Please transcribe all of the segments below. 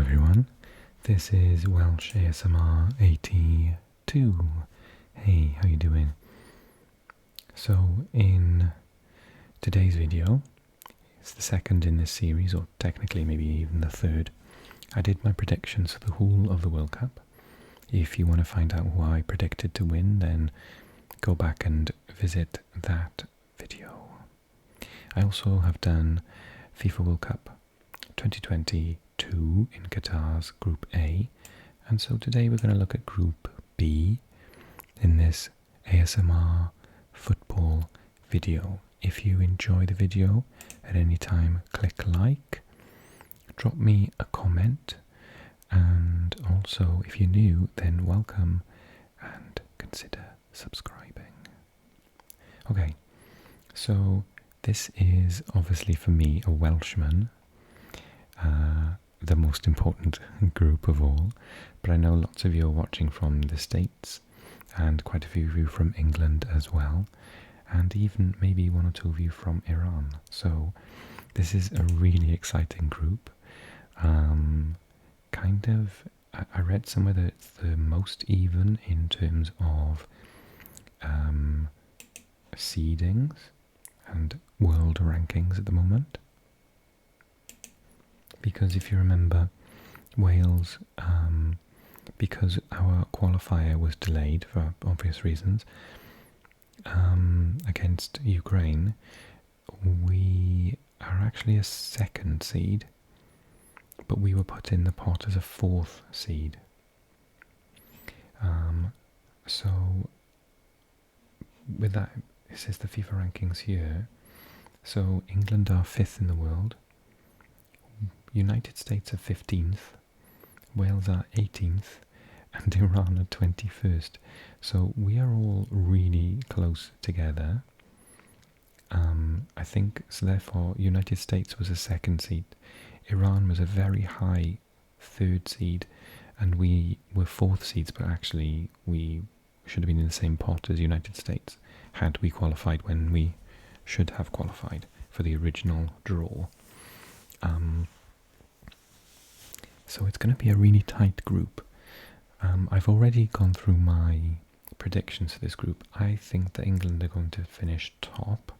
everyone, this is Welsh ASMR 82. Hey, how you doing? So in today's video, it's the second in this series, or technically maybe even the third. I did my predictions for the whole of the World Cup. If you want to find out who I predicted to win, then go back and visit that video. I also have done FIFA World Cup 2022 in Qatar's Group A, and so today we're going to look at Group B in this ASMR football video. If you enjoy the video at any time, click like, drop me a comment, and also if you're new, then welcome and consider subscribing. Okay, so this is obviously for me, a Welshman, the most important group of all, but I know lots of you are watching from the States and quite a few of you from England as well, and even maybe one or two of you from Iran. So this is a really exciting group. I read somewhere that it's the most even in terms of seedings and world rankings at the moment. Because if you remember, Wales, because our qualifier was delayed for obvious reasons, against Ukraine, we are actually a second seed, but we were put in the pot as a fourth seed. So with that, this is the FIFA rankings here. So England are 5th in the world, United States are 15th, Wales are 18th, and Iran are 21st. So we are all really close together. I think, so therefore, United States was a second seed, Iran was a very high third seed, and we were fourth seeds, but actually we should have been in the same pot as United States had we qualified when we should have qualified for the original draw. So it's going to be a really tight group. I've already gone through my predictions for this group. I think that England are going to finish top,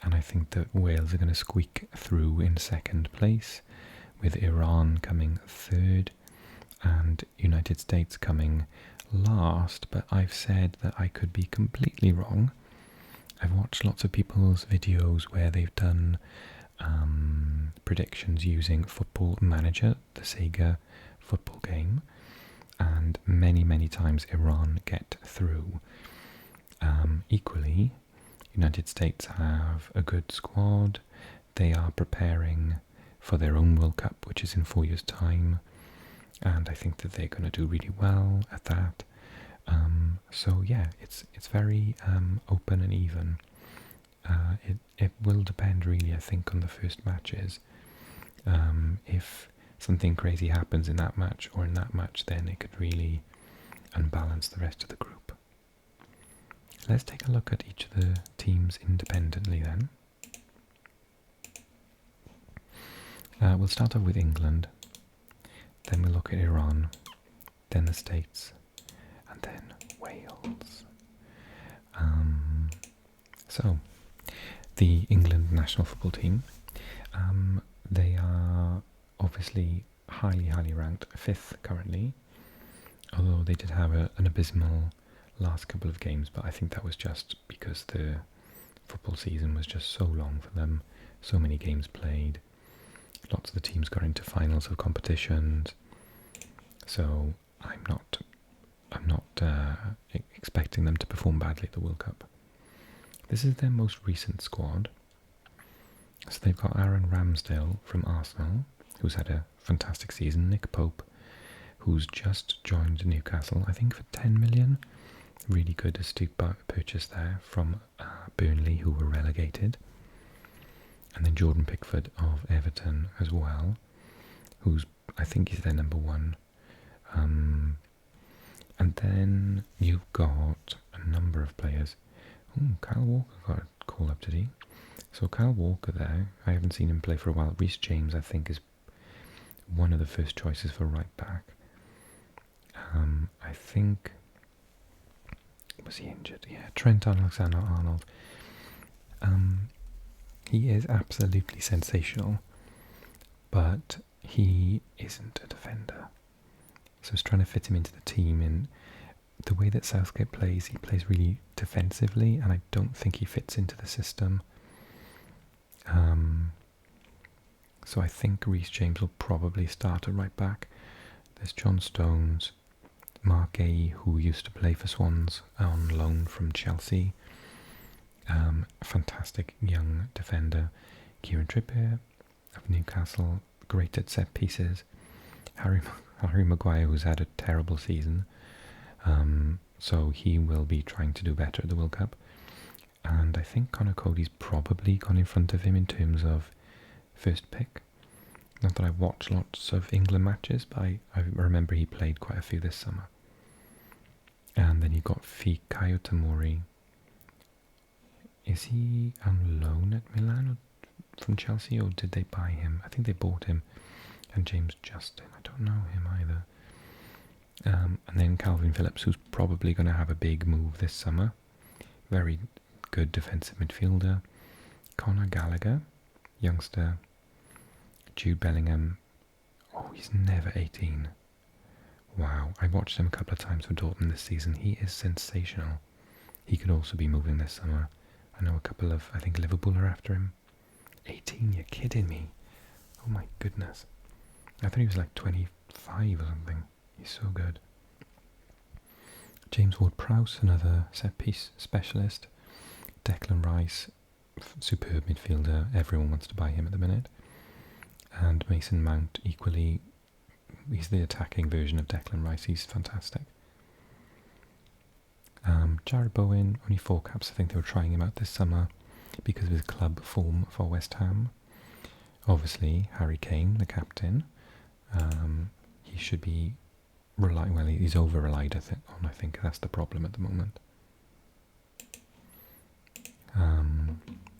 and I think that Wales are going to squeak through in second place, with Iran coming third and United States coming last, but I've said that I could be completely wrong. I've watched lots of people's videos where they've done predictions using Football Manager, the Sega football game, and many times Iran get through. Equally, United States have a good squad. They are preparing for their own World Cup, which is in 4 years' time, and I think that they're going to do really well at that. So yeah, it's very open and even. It will depend really, I think, on the first matches. If something crazy happens in that match or in that match, then it could really unbalance the rest of the group. Let's take a look at each of the teams independently then. We'll start off with England, then we'll look at Iran, then the States, and then Wales. So, the England national football team, they are obviously highly ranked, 5th currently, although they did have an abysmal last couple of games, but I think that was just because the football season was just so long for them, so many games played, lots of the teams got into finals of competitions, so I'm not expecting them to perform badly at the World Cup. This is their most recent squad. So they've got Aaron Ramsdale from Arsenal, who's had a fantastic season, Nick Pope, who's just joined Newcastle, I think for 10 million. Really good astute purchase there from Burnley, who were relegated. And then Jordan Pickford of Everton as well, I think he's their number one. And then you've got a number of players. Kyle Walker got a call up today. So Kyle Walker there, I haven't seen him play for a while. Reece James, I think, is one of the first choices for right back. I think, was he injured? Yeah, Trent Alexander-Arnold. He is absolutely sensational, but he isn't a defender. So I was trying to fit him into the team, and the way that Southgate plays, he plays really defensively, and I don't think he fits into the system. So I think Reece James will probably start at right back. There's John Stones, Mark Gay, who used to play for Swans on loan from Chelsea. Fantastic young defender. Kieran Trippier of Newcastle, great at set pieces. Harry Maguire, who's had a terrible season. So he will be trying to do better at the World Cup. And I think Conor Cody's probably gone in front of him in terms of first pick. Not that I watch lots of England matches, but I remember he played quite a few this summer. And then you got Fikayo Tomori. Is he on loan at Milan or from Chelsea, or did they buy him? I think they bought him. And James Justin, I don't know him either. And then Calvin Phillips, who's probably going to have a big move this summer. Very good defensive midfielder. Conor Gallagher, youngster. Jude Bellingham. Oh, he's never 18. Wow, I watched him a couple of times for Dortmund this season. He is sensational. He could also be moving this summer. I know a couple of, I think Liverpool are after him. 18, you're kidding me. Oh my goodness. I thought he was like 25 or something. He's so good. James Ward-Prowse, another set-piece specialist. Declan Rice, superb midfielder. Everyone wants to buy him at the minute. And Mason Mount, equally, he's the attacking version of Declan Rice. He's fantastic. Jared Bowen, only 4 caps. I think they were trying him out this summer because of his club form for West Ham. Obviously, Harry Kane, the captain. He should be he's over-relied on. I think that's the problem at the moment.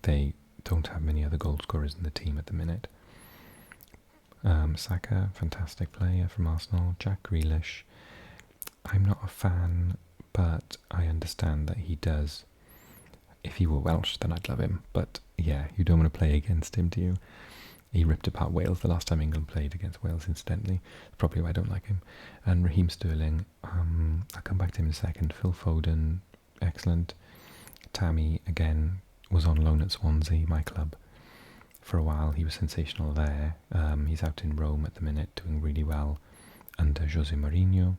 They don't have many other goal scorers in the team at the minute. Saka, fantastic player from Arsenal. Jack Grealish, I'm not a fan, but I understand that he does. If he were Welsh, then I'd love him. But yeah, you don't want to play against him, do you? He ripped apart Wales the last time England played against Wales, incidentally. Probably why I don't like him. And Raheem Sterling, I'll come back to him in a second. Phil Foden, excellent. Tammy, again, was on loan at Swansea, my club. For a while, he was sensational there. He's out in Rome at the minute, doing really well under Jose Mourinho.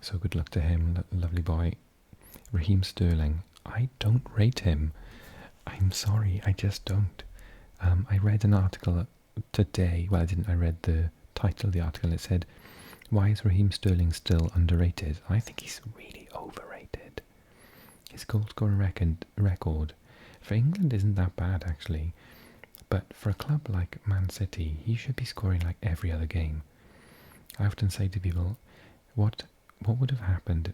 So good luck to him, lovely boy. Raheem Sterling, I don't rate him. I'm sorry, I just don't. I read an article today, well I didn't, I read the title of the article and it said, why is Raheem Sterling still underrated? I think he's really overrated. His goal scoring record for England isn't that bad actually, but for a club like Man City, he should be scoring like every other game. I often say to people, what would have happened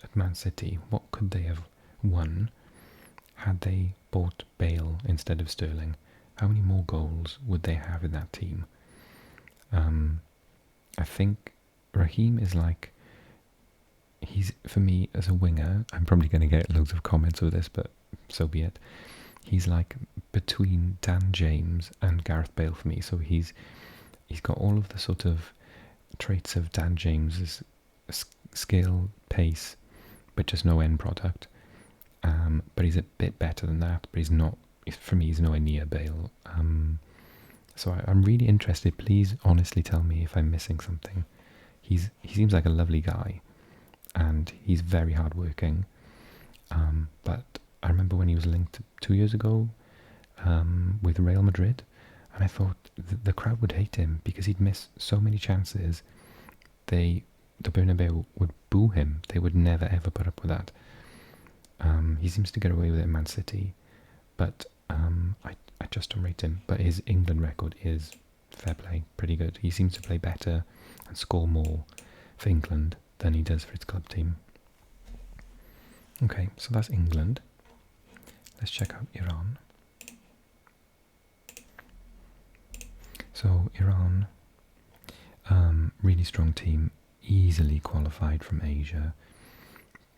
at Man City? What could they have won had they bought Bale instead of Sterling? How many more goals would they have in that team? I think Raheem is like, he's, for me as a winger, I'm probably going to get loads of comments over this, but so be it. He's like between Dan James and Gareth Bale for me. So he's got all of the sort of traits of Dan James's skill, pace, but just no end product. But he's a bit better than that, but he's not, for me, he's nowhere near Bale. So I'm really interested. Please honestly tell me if I'm missing something. He seems like a lovely guy, and he's very hardworking. But I remember when he was linked 2 years ago with Real Madrid, and I thought the crowd would hate him because he'd miss so many chances. The Bernabeu would boo him. They would never ever put up with that. He seems to get away with it in Man City, but I just don't rate him. But his England record is fair play, pretty good. He seems to play better and score more for England than he does for his club team. Okay, so that's England. Let's check out Iran. So Iran Really strong team, easily qualified from Asia,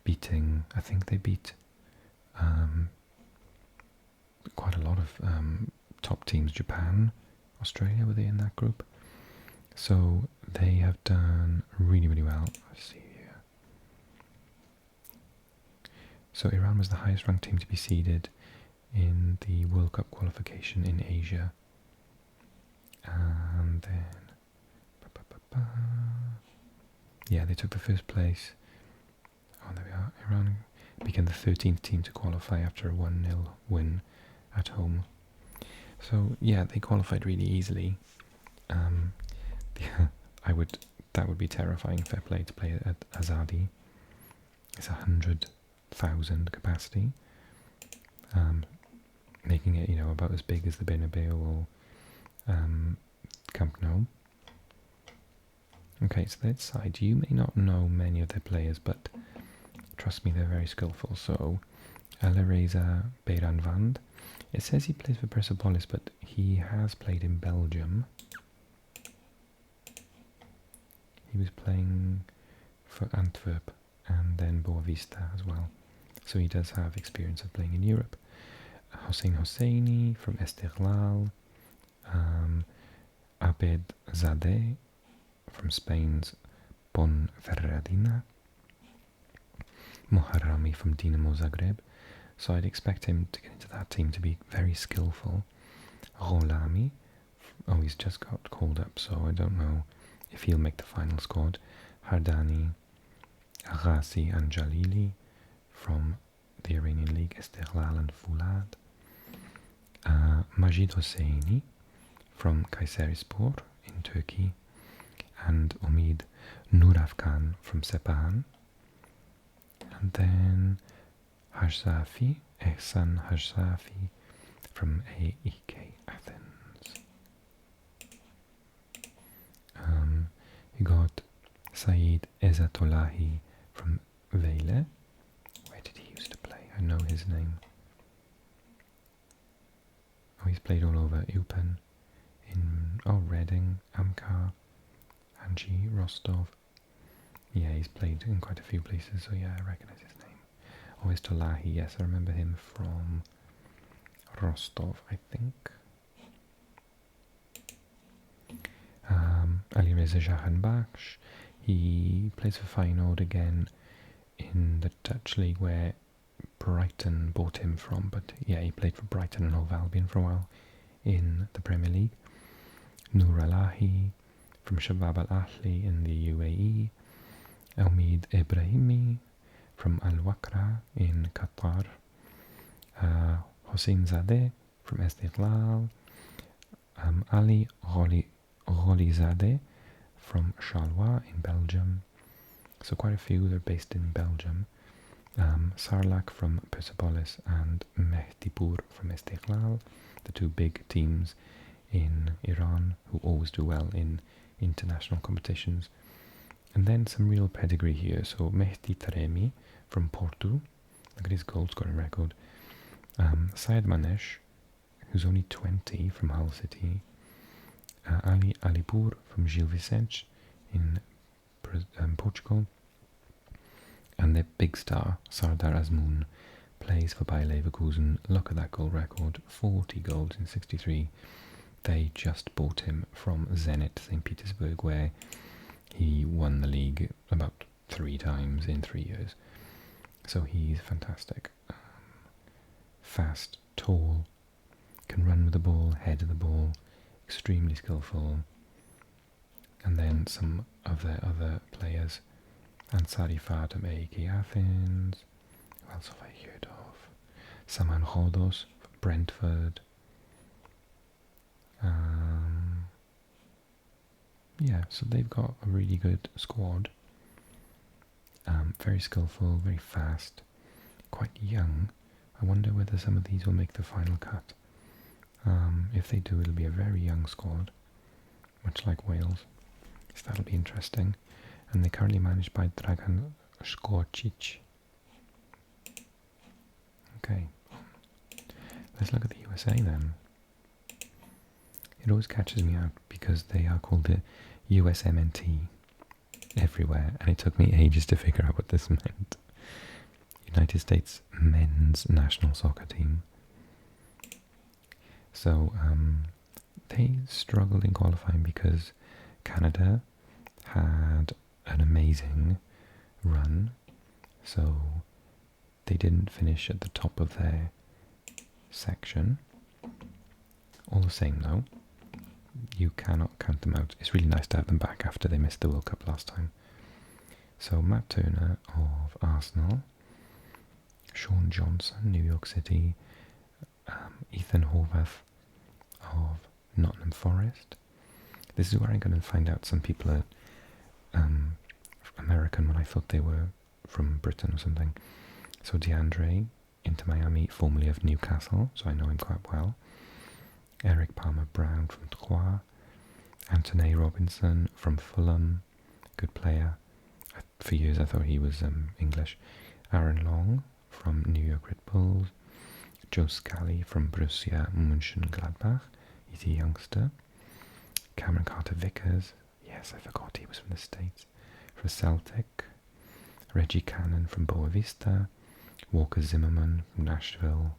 beating, I think they beat quite a lot of top teams. Japan, Australia, were they in that group? So they have done really, really well. Let's see here. So Iran was the highest ranked team to be seeded in the World Cup qualification in Asia. And then, yeah, they took the first place. Oh, there we are. Iran became the 13th team to qualify after a 1-0 win at home. So yeah, they qualified really easily. That would be terrifying. Fair play to play at Azadi. It's 100,000 capacity, making it, about as big as the Bernabeu or Camp Nou. Okay, so that side, you may not know many of their players, but trust me, they're very skillful. So, Alereza Beiranvand, it says he plays for Persepolis, but he has played in Belgium. He was playing for Antwerp and then Boavista as well. So he does have experience of playing in Europe. Hossein Hosseini from Esteghlal. Abed Zadeh from Spain's Ponferradina. Moharrami from Dinamo Zagreb. So I'd expect him to get into that team to be very skillful. Rolami. Oh, he's just got called up, so I don't know if he'll make the final squad. Hardani, Agasi and Jalili from the Iranian League, Esteghlal and Fulad. Majid Hosseini from Kayserispor in Turkey. And Omid Nurafkan from Sepahan. And then Hajsafi, Ehsan Hajsafi from AEK Athens. You got Saeed Ezatolahi from Vejle. Where did he used to play? I know his name. Oh, he's played all over Eupen, Reading, Amkar, Anji, Rostov. Yeah, he's played in quite a few places, so yeah, I recognise his name. Oh, it's Tolahi, yes, I remember him from Rostov, I think. Ali Reza Jahanbakhsh, he plays for Feyenoord again in the Dutch league where Brighton bought him from, but yeah, he played for Brighton and Hove Albion for a while in the Premier League. Noor Alahi from Shabab Al-Ahli in the UAE. Omid Ibrahimi from Al-Wakra in Qatar. Hossein Zadeh from Esteghlal. Ali Gholizadeh from Charleroi in Belgium. So quite a few, they're based in Belgium. Sarlak from Persepolis and Mehdipur from Esteghlal, the two big teams in Iran who always do well in international competitions. And then some real pedigree here. So Mehdi Taremi from Porto, look at his goal scoring record. Syed Manesh, who's only 20 from Hull City. Ali Alipur from Gil Vicente in Portugal. And their big star, Sardar Azmoun, plays for Bayer Leverkusen. Look at that goal record, 40 goals in 63. They just bought him from Zenit St. Petersburg, where he won the league about 3 times in 3 years. So he's fantastic. Fast, tall, can run with the ball, head of the ball, extremely skillful. And then some of their other players. Ansari Fatum AEK Athens. Who else have I heard of? Saman Rodos from Brentford. Yeah, so they've got a really good squad. Very skillful, very fast, quite young. I wonder whether some of these will make the final cut. If they do, it'll be a very young squad, much like Wales. So that'll be interesting. And they're currently managed by Dragan Škorčić. Okay, let's look at the USA then. It always catches me out because they are called the USMNT everywhere, and it took me ages to figure out what this meant. United States men's national soccer team. So they struggled in qualifying because Canada had an amazing run, so they didn't finish at the top of their section. All the same though, you cannot count them out. It's really nice to have them back after they missed the World Cup last time. So Matt Turner of Arsenal, Sean Johnson, New York City, Ethan Horvath of Nottingham Forest. This is where I'm going to find out some people are American when I thought they were from Britain or something. So DeAndre, Inter Miami, formerly of Newcastle, so I know him quite well. Eric Palmer-Brown from Troyes. Anthony Robinson from Fulham, good player. For years I thought he was English. Aaron Long from New York Red Bulls. Joe Scally from Borussia Mönchengladbach, he's a youngster. Cameron Carter-Vickers, yes, I forgot he was from the States, from Celtic. Reggie Cannon from Boa Vista. Walker Zimmerman from Nashville.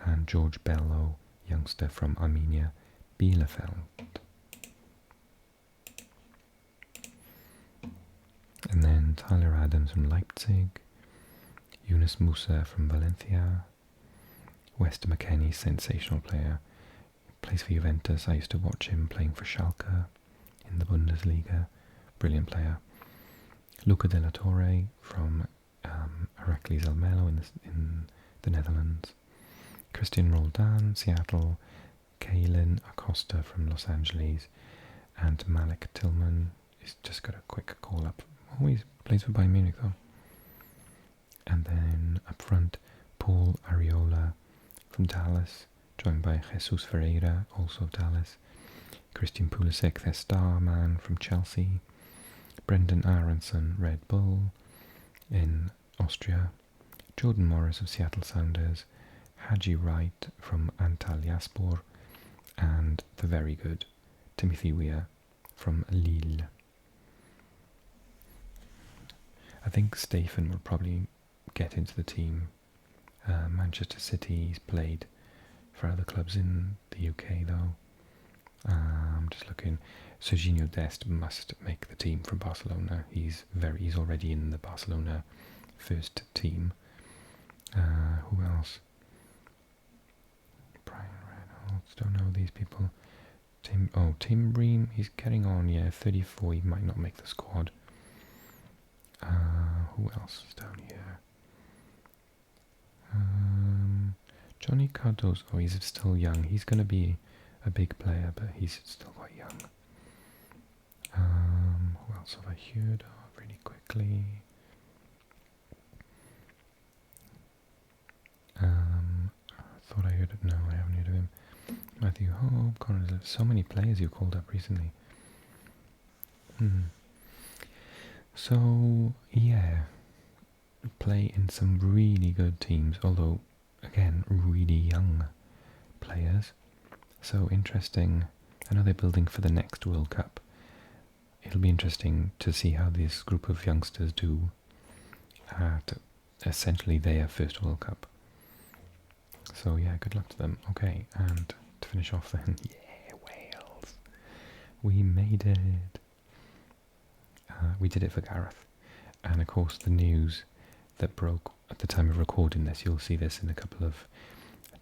And George Bello, youngster from Arminia Bielefeld. And then Tyler Adams from Leipzig. Yunus Musa from Valencia. Weston McKennie, sensational player. Plays for Juventus. I used to watch him playing for Schalke in the Bundesliga. Brilliant player. Luca de la Torre from Heracles Almelo in the Netherlands. Christian Roldan, Seattle. Kaylin Acosta from Los Angeles. And Malik Tillman. He's just got a quick call up. Always plays for Bayern Munich though. And then up front, Paul Ariola from Dallas, joined by Jesus Ferreira, also of Dallas. Christian Pulisic, their star man from Chelsea. Brendan Aronson, Red Bull in Austria. Jordan Morris of Seattle Sounders. Haji Wright from Antalyaspor. And the very good Timothy Weah from Lille. I think Stephen will probably get into the team. Manchester City's played for other clubs in the UK though. I'm just looking. Serginho Dest must make the team from Barcelona. He's already in the Barcelona first team. Who else? Brian Reynolds. Don't know these people. Tim Bream. He's getting on. Yeah, 34. He might not make the squad. Who else is down here? Johnny Cardozo. Oh, he's still young. He's going to be a big player, but he's still quite young. Who else have I heard of really quickly? I thought I heard it. No, I haven't heard of him. Matthew Hope, Conor. So many players you called up recently. So, yeah, play in some really good teams, although, again, really young players. So interesting. I know they're building for the next World Cup. It'll be interesting to see how this group of youngsters do at essentially their first World Cup. So, yeah, good luck to them. Okay, and to finish off then, yeah, Wales. We made it. We did it for Gareth. And of course the news that broke at the time of recording this, you'll see this in a couple of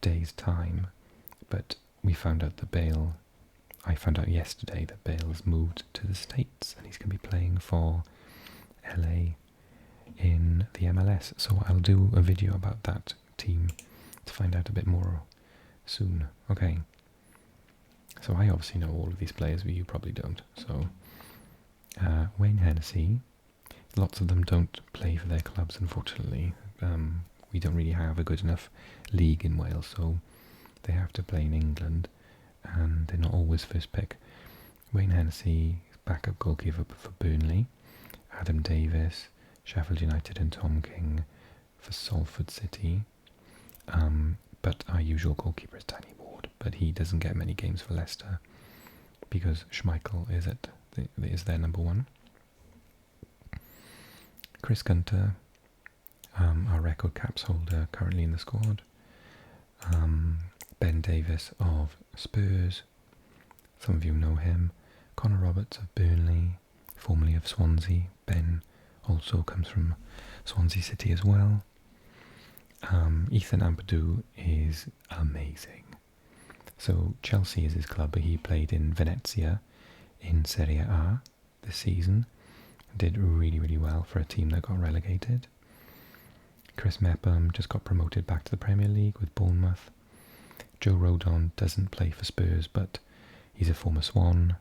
days' time, but we found out that I found out yesterday that Bale's moved to the States and he's going to be playing for LA in the MLS. So I'll do a video about that team to find out a bit more soon. Okay. So I obviously know all of these players, but you probably don't. So Wayne Hennessy, lots of them don't play for their clubs, unfortunately. We don't really have a good enough league in Wales, so they have to play in England, and they're not always first pick. Wayne Hennessy, backup goalkeeper for Burnley. Adam Davis, Sheffield United, and Tom King for Salford City. But our usual goalkeeper is Danny Ward, but he doesn't get many games for Leicester because Schmeichel is at is their number one. Chris Gunter, our record caps holder, currently in the squad. Ben Davis of Spurs, some of you know him. Connor Roberts of Burnley, formerly of Swansea. Ben also comes from Swansea City as well. Ethan Ampadu is amazing. So Chelsea is his club, but he played in Venezia in Serie A this season. Did really, really well for a team that got relegated. Chris Mepham just got promoted back to the Premier League with Bournemouth. Joe Rodon doesn't play for Spurs, but he's a former Swan,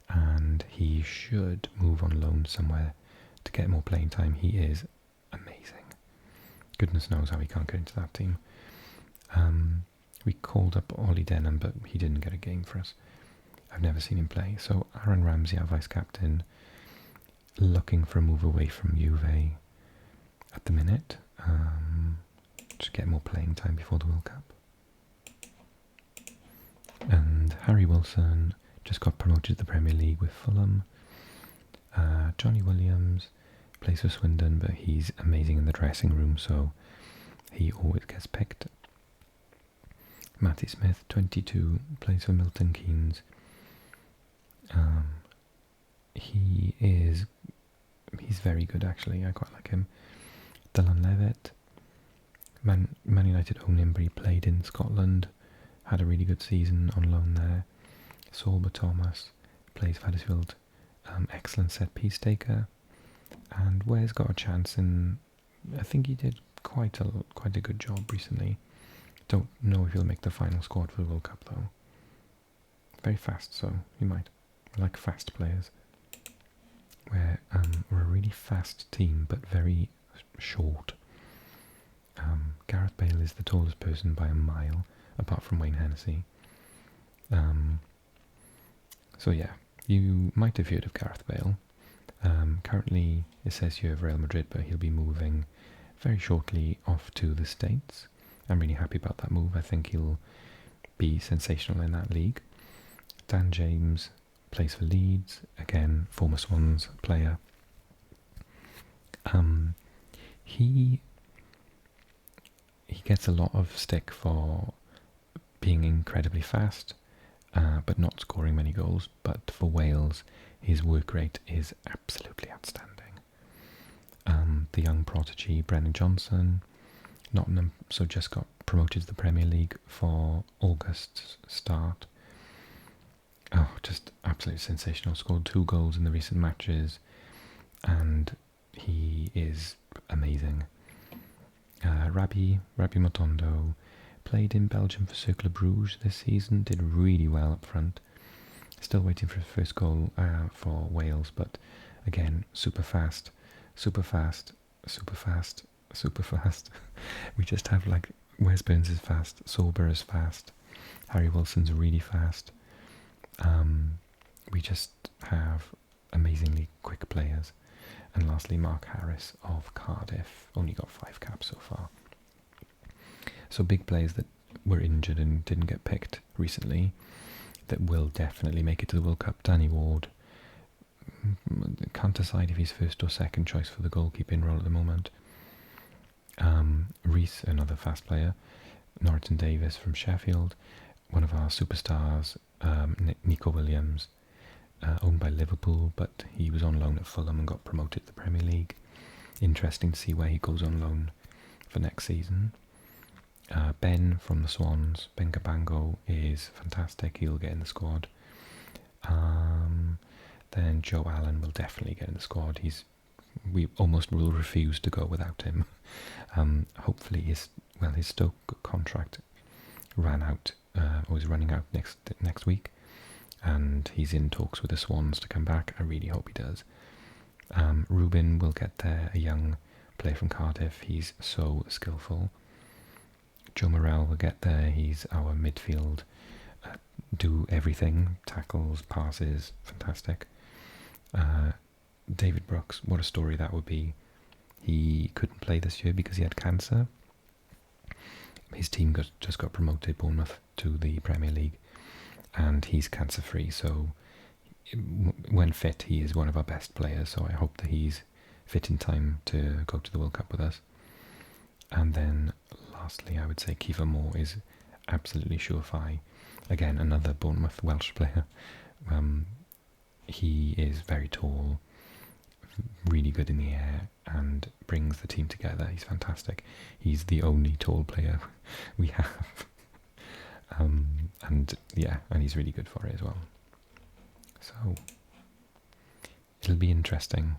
and he should move on loan somewhere to get more playing time. He is amazing. Goodness knows how he can't get into that team. We called up Ollie Denham, but he didn't get a game for us. I've never seen him play. So Aaron Ramsey, our vice-captain, looking for a move away from Juve at the minute. To get more playing time before the World Cup. And Harry Wilson just got promoted to the Premier League with Fulham. Johnny Williams plays for Swindon, but he's amazing in the dressing room, so he always gets picked. Matty Smith, 22, plays for Milton Keynes. He's very good actually, I quite like him. Dylan Levitt, Man United own him, but he played in Scotland, had a really good season on loan there. Sorba Thomas plays for Huddersfield, excellent set piece taker, and Ware's got a chance in. I think he did quite a good job recently. Don't know if he'll make the final squad for the World Cup though. Very fast, so he might. I like fast players. We're a really fast team, but very short. Gareth Bale is the tallest person by a mile, apart from Wayne Hennessy. So yeah, you might have heard of Gareth Bale. Currently, it says here of Real Madrid, but he'll be moving very shortly off to the States. I'm really happy about that move. I think he'll be sensational in that league. Dan James plays for Leeds, again, former Swans player. He gets a lot of stick for being incredibly fast, but not scoring many goals. But for Wales, his work rate is absolutely outstanding. The young prodigy, Brennan Johnson, Nottingham, so just got promoted to the Premier League for August's start. Oh, just absolutely sensational. Scored 2 goals in the recent matches, and he is amazing. Rabbi Matondo played in Belgium for Cercle Bruges this season, did really well up front. Still waiting for his first goal for Wales, but again, super fast. We just have like, Wes Burns is fast, Sorba is fast, Harry Wilson's really fast. We just have amazingly quick players. And lastly, Mark Harris of Cardiff, only got 5 caps so far. So big players that were injured and didn't get picked recently that will definitely make it to the World Cup. Danny Ward, can't decide if he's first or second choice for the goalkeeping role at the moment. Reece, another fast player. Norton Davis from Sheffield, one of our superstars, Nico Williams, owned by Liverpool, but he was on loan at Fulham and got promoted to the Premier League. Interesting to see where he goes on loan for next season. Ben from the Swans, Ben Cabango, is fantastic. He'll get in the squad. Then Joe Allen will definitely get in the squad. We almost will refuse to go without him. Hopefully his Stoke contract ran out, or is running out next week, and he's in talks with the Swans to come back. I really hope he does. Rubin will get there, a young player from Cardiff. He's so skillful. Joe Morrell will get there. He's our midfield, do everything, tackles, passes, fantastic. David Brooks, what a story that would be. He couldn't play this year because he had cancer. His team just got promoted, Bournemouth, to the Premier League, and he's cancer-free, so when fit, he is one of our best players, so I hope that he's fit in time to go to the World Cup with us. And then lastly, I would say Kiefer Moore is absolutely surefire. Again, another Bournemouth Welsh player. He is very tall, really good in the air, and brings the team together. He's fantastic. He's the only tall player we have. And yeah, and he's really good for it as well. So it'll be interesting.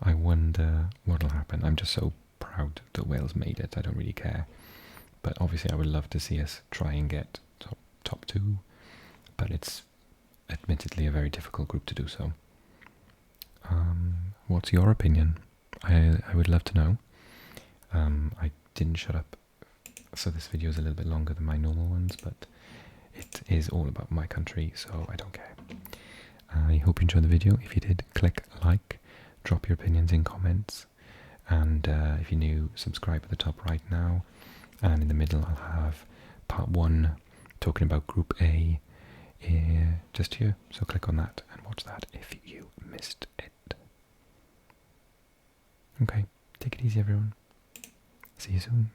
I wonder what'll happen. I'm just so proud that Wales made it. I don't really care. But obviously I would love to see us try and get top two. But it's admittedly a very difficult group to do so. What's your opinion? I would love to know. I didn't shut up, so this video is a little bit longer than my normal ones, but it is all about my country, so I don't care. I hope you enjoyed the video. If you did, click like, drop your opinions in comments, and if you're new, subscribe at the top right now, and in the middle I'll have part 1 talking about Group A just here, so click on that and watch that if you missed it. Okay, take it easy everyone. See you soon.